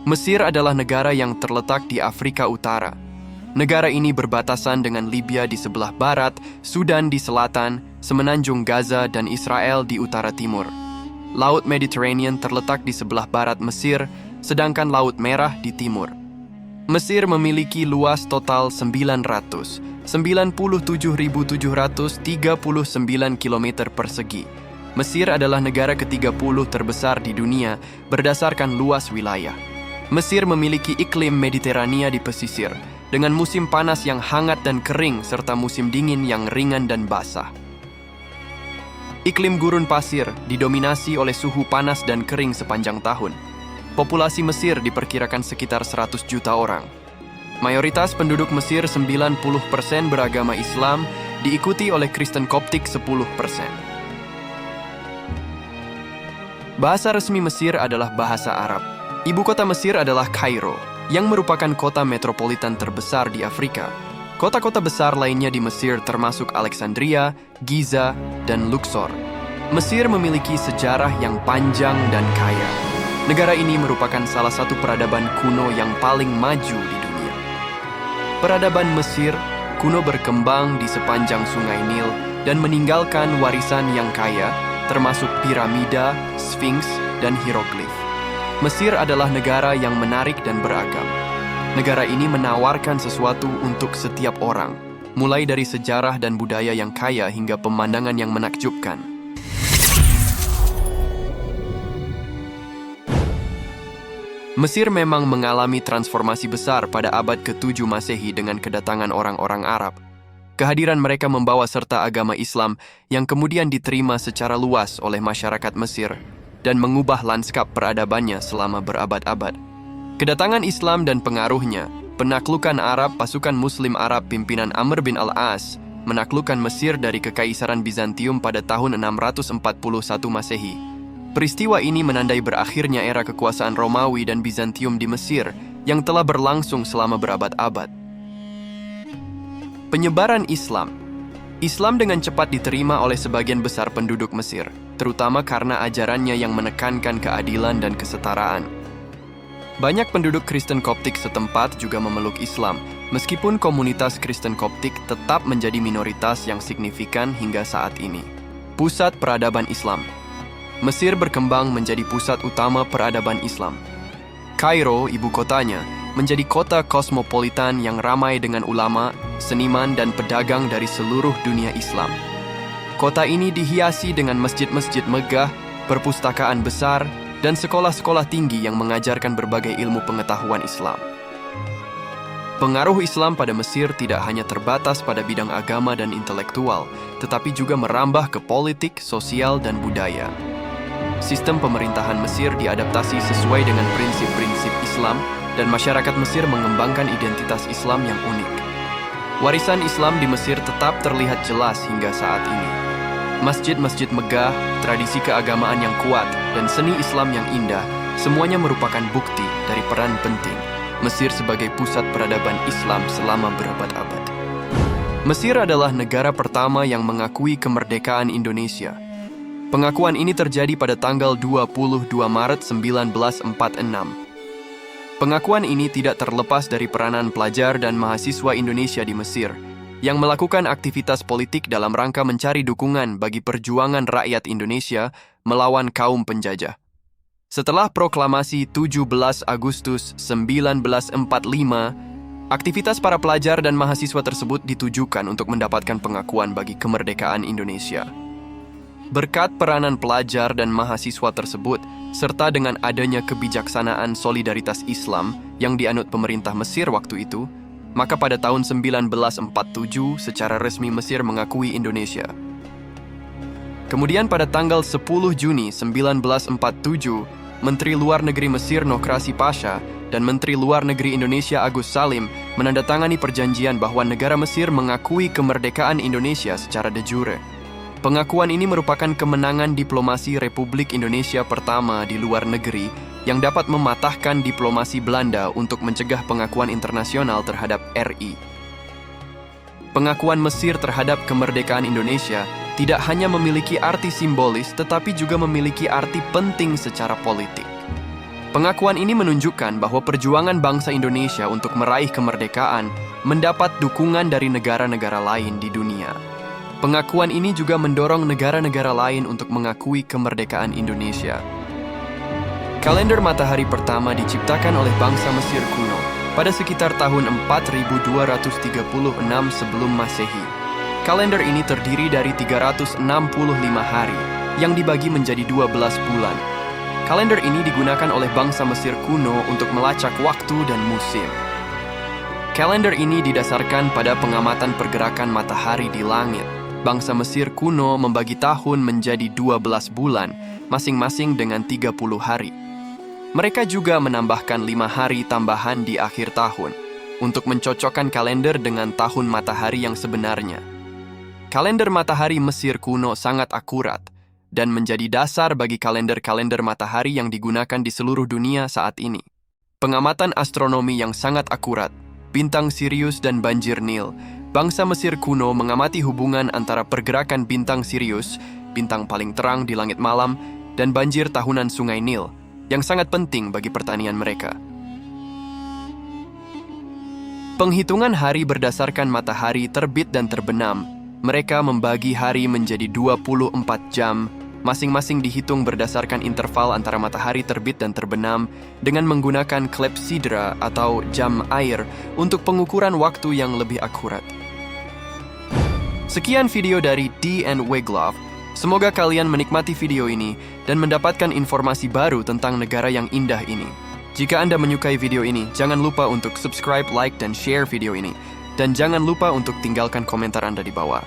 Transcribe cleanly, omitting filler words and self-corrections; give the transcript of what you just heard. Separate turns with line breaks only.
Mesir adalah negara yang terletak di Afrika Utara. Negara ini berbatasan dengan Libya di sebelah barat, Sudan di selatan, semenanjung Gaza dan Israel di utara timur. Laut Mediterranean terletak di sebelah barat Mesir, sedangkan Laut Merah di timur. Mesir memiliki luas total 997.739 km persegi. Mesir adalah negara ke-30 terbesar di dunia berdasarkan luas wilayah. Mesir memiliki iklim Mediterania di pesisir, dengan musim panas yang hangat dan kering serta musim dingin yang ringan dan basah. Iklim gurun pasir didominasi oleh suhu panas dan kering sepanjang tahun. Populasi Mesir diperkirakan sekitar 100 juta orang. Mayoritas penduduk Mesir 90% beragama Islam, diikuti oleh Kristen Koptik 10%. Bahasa resmi Mesir adalah bahasa Arab. Ibu kota Mesir adalah Kairo, yang merupakan kota metropolitan terbesar di Afrika. Kota-kota besar lainnya di Mesir termasuk Alexandria, Giza, dan Luxor. Mesir memiliki sejarah yang panjang dan kaya. Negara ini merupakan salah satu peradaban kuno yang paling maju di dunia. Peradaban Mesir kuno berkembang di sepanjang Sungai Nil dan meninggalkan warisan yang kaya, termasuk piramida, Sphinx, dan hieroglif. Mesir adalah negara yang menarik dan beragam. Negara ini menawarkan sesuatu untuk setiap orang, mulai dari sejarah dan budaya yang kaya hingga pemandangan yang menakjubkan. Mesir memang mengalami transformasi besar pada abad ke-7 Masehi dengan kedatangan orang-orang Arab. Kehadiran mereka membawa serta agama Islam yang kemudian diterima secara luas oleh masyarakat Mesir dan mengubah lanskap peradabannya selama berabad-abad. Kedatangan Islam dan pengaruhnya, penaklukan Arab pasukan Muslim Arab pimpinan Amr bin Al-As menaklukkan Mesir dari Kekaisaran Bizantium pada tahun 641 Masehi. Peristiwa ini menandai berakhirnya era kekuasaan Romawi dan Bizantium di Mesir yang telah berlangsung selama berabad-abad. Penyebaran Islam. Islam dengan cepat diterima oleh sebagian besar penduduk Mesir, terutama karena ajarannya yang menekankan keadilan dan kesetaraan. Banyak penduduk Kristen Koptik setempat juga memeluk Islam, meskipun komunitas Kristen Koptik tetap menjadi minoritas yang signifikan hingga saat ini. Pusat peradaban Islam. Mesir berkembang menjadi pusat utama peradaban Islam. Kairo, ibu kotanya, menjadi kota kosmopolitan yang ramai dengan ulama, seniman, dan pedagang dari seluruh dunia Islam. Kota ini dihiasi dengan masjid-masjid megah, perpustakaan besar, dan sekolah-sekolah tinggi yang mengajarkan berbagai ilmu pengetahuan Islam. Pengaruh Islam pada Mesir tidak hanya terbatas pada bidang agama dan intelektual, tetapi juga merambah ke politik, sosial, dan budaya. Sistem pemerintahan Mesir diadaptasi sesuai dengan prinsip-prinsip Islam, dan masyarakat Mesir mengembangkan identitas Islam yang unik. Warisan Islam di Mesir tetap terlihat jelas hingga saat ini. Masjid-masjid megah, tradisi keagamaan yang kuat, dan seni Islam yang indah, semuanya merupakan bukti dari peran penting Mesir sebagai pusat peradaban Islam selama berabad-abad. Mesir adalah negara pertama yang mengakui kemerdekaan Indonesia. Pengakuan ini terjadi pada tanggal 22 Maret 1946. Pengakuan ini tidak terlepas dari peranan pelajar dan mahasiswa Indonesia di Mesir yang melakukan aktivitas politik dalam rangka mencari dukungan bagi perjuangan rakyat Indonesia melawan kaum penjajah. Setelah proklamasi 17 Agustus 1945, aktivitas para pelajar dan mahasiswa tersebut ditujukan untuk mendapatkan pengakuan bagi kemerdekaan Indonesia. Berkat peranan pelajar dan mahasiswa tersebut, serta dengan adanya kebijaksanaan solidaritas Islam yang dianut pemerintah Mesir waktu itu, maka pada tahun 1947 secara resmi Mesir mengakui Indonesia. Kemudian pada tanggal 10 Juni 1947, Menteri Luar Negeri Mesir Nokrasi Pasha dan Menteri Luar Negeri Indonesia Agus Salim menandatangani perjanjian bahwa negara Mesir mengakui kemerdekaan Indonesia secara de jure. Pengakuan ini merupakan kemenangan diplomasi Republik Indonesia pertama di luar negeri yang dapat mematahkan diplomasi Belanda untuk mencegah pengakuan internasional terhadap RI. Pengakuan Mesir terhadap kemerdekaan Indonesia tidak hanya memiliki arti simbolis, tetapi juga memiliki arti penting secara politik. Pengakuan ini menunjukkan bahwa perjuangan bangsa Indonesia untuk meraih kemerdekaan mendapat dukungan dari negara-negara lain di dunia. Pengakuan ini juga mendorong negara-negara lain untuk mengakui kemerdekaan Indonesia. Kalender matahari pertama diciptakan oleh bangsa Mesir kuno pada sekitar tahun 4236 sebelum Masehi. Kalender ini terdiri dari 365 hari yang dibagi menjadi 12 bulan. Kalender ini digunakan oleh bangsa Mesir kuno untuk melacak waktu dan musim. Kalender ini didasarkan pada pengamatan pergerakan matahari di langit. Bangsa Mesir kuno membagi tahun menjadi 12 bulan, masing-masing dengan 30 hari. Mereka juga menambahkan 5 hari tambahan di akhir tahun untuk mencocokkan kalender dengan tahun matahari yang sebenarnya. Kalender matahari Mesir kuno sangat akurat dan menjadi dasar bagi kalender-kalender matahari yang digunakan di seluruh dunia saat ini. Pengamatan astronomi yang sangat akurat, bintang Sirius dan banjir Nil, bangsa Mesir kuno mengamati hubungan antara pergerakan bintang Sirius, bintang paling terang di langit malam, dan banjir tahunan sungai Nil, yang sangat penting bagi pertanian mereka. Penghitungan hari berdasarkan matahari terbit dan terbenam. Mereka membagi hari menjadi 24 jam, masing-masing dihitung berdasarkan interval antara matahari terbit dan terbenam dengan menggunakan klepsidra atau jam air untuk pengukuran waktu yang lebih akurat. Sekian video dari D. Wiglaf. Semoga kalian menikmati video ini dan mendapatkan informasi baru tentang negara yang indah ini. Jika Anda menyukai video ini, jangan lupa untuk subscribe, like, dan share video ini. Dan jangan lupa untuk tinggalkan komentar Anda di bawah.